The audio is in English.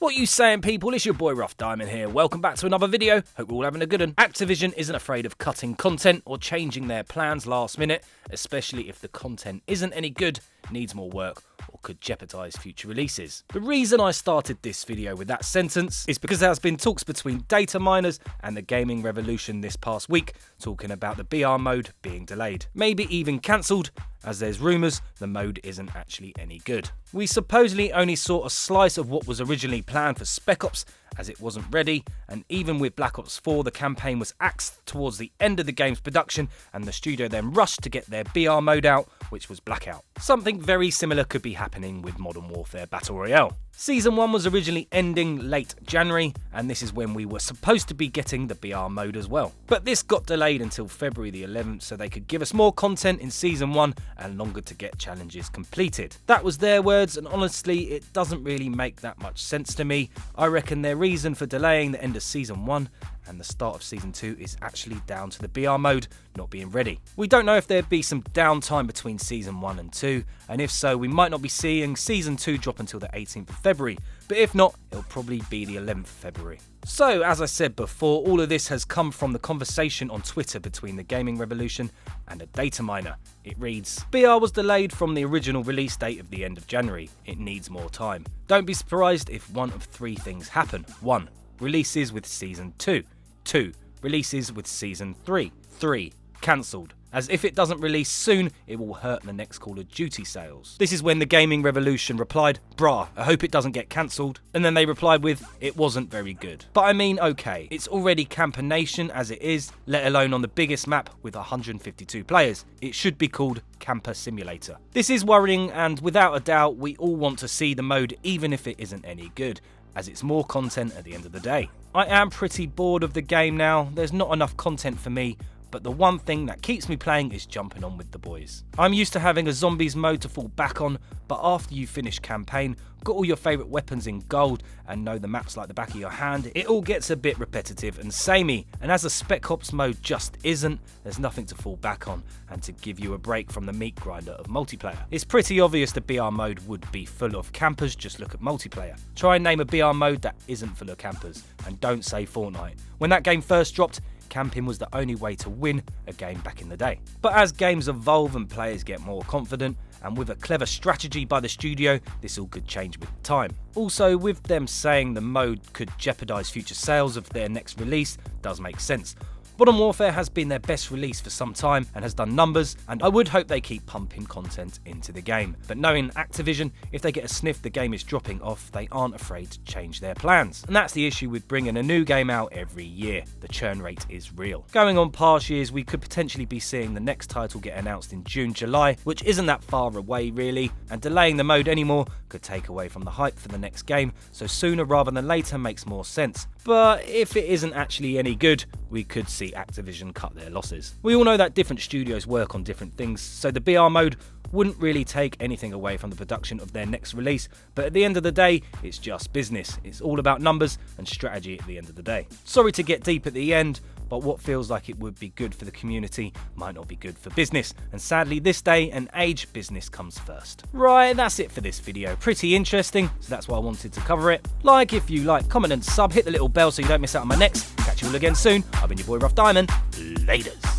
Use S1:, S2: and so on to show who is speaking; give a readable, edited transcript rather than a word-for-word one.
S1: What you saying, people? It's your boy Rough Diamond here. Welcome back to another video. Hope we're all having a good one. Activision isn't afraid of cutting content or changing their plans last minute, especially if the content isn't any good, needs more work, or could jeopardise future releases. The reason I started this video with that sentence is because there has been talks between data miners and the gaming revolution this past week, talking about the BR mode being delayed, maybe even cancelled, as there's rumours the mode isn't actually any good. We supposedly only saw a slice of what was originally planned for Spec Ops, as it wasn't ready, and even with Black Ops 4 the campaign was axed towards the end of the game's production, and the studio then rushed to get their BR mode out, which was Blackout. Something very similar could be happening with Modern Warfare Battle Royale. Season 1 was originally ending late January, and this is when we were supposed to be getting the BR mode as well. But this got delayed until February the 11th so they could give us more content in Season 1 and longer to get challenges completed. That was their words, and honestly it doesn't really make that much sense to me. I reckon their reason for delaying the end of Season 1 and the start of Season 2 is actually down to the BR mode not being ready. We don't know if there'd be some downtime between Season 1 and 2, and if so, we might not be seeing Season 2 drop until the 18th of February, but if not, it'll probably be the 11th of February. So, as I said before, all of this has come from the conversation on Twitter between the gaming revolution and a data miner. It reads, BR was delayed from the original release date of the end of January. It needs more time. Don't be surprised if one of three things happen. 1. Releases with Season 2. 2. Releases with Season 3. 3. Cancelled. As if it doesn't release soon, it will hurt the next Call of Duty sales. This is when the gaming revolution replied, brah, I hope it doesn't get cancelled. And then they replied with, it wasn't very good. But I mean, okay, it's already Camper Nation as it is, let alone on the biggest map with 152 players. It should be called Camper Simulator. This is worrying, and without a doubt, we all want to see the mode even if it isn't any good, as it's more content at the end of the day. I am pretty bored of the game now. There's not enough content for me, but the one thing that keeps me playing is jumping on with the boys. I'm used to having a zombies mode to fall back on, but after you finish campaign, got all your favourite weapons in gold, and know the maps like the back of your hand, it all gets a bit repetitive and samey, and as a Spec Ops mode just isn't, there's nothing to fall back on, and to give you a break from the meat grinder of multiplayer. It's pretty obvious the BR mode would be full of campers, just look at multiplayer. Try and name a BR mode that isn't full of campers, and don't say Fortnite. When that game first dropped, camping was the only way to win a game back in the day. But as games evolve and players get more confident, and with a clever strategy by the studio, this all could change with time. Also, with them saying the mode could jeopardise future sales of their next release does make sense. Modern Warfare has been their best release for some time and has done numbers, and I would hope they keep pumping content into the game. But knowing Activision, if they get a sniff the game is dropping off, they aren't afraid to change their plans. And that's the issue with bringing a new game out every year. The churn rate is real. Going on past years, we could potentially be seeing the next title get announced in June, July, which isn't that far away really, and delaying the mode anymore could take away from the hype for the next game, so sooner rather than later makes more sense. But if it isn't actually any good, we could see Activision cut their losses. We all know that different studios work on different things, so the BR mode wouldn't really take anything away from the production of their next release, but at the end of the day, it's just business. It's all about numbers and strategy at the end of the day. Sorry to get deep at the end, but what feels like it would be good for the community might not be good for business, and sadly this day and age, business comes first. Right, that's it for this video. Pretty interesting, so that's why I wanted to cover it. Like if you like, comment and sub, hit the little bell so you don't miss out on my next. Catch you all again soon. I've been your boy Rough Diamond. Laters.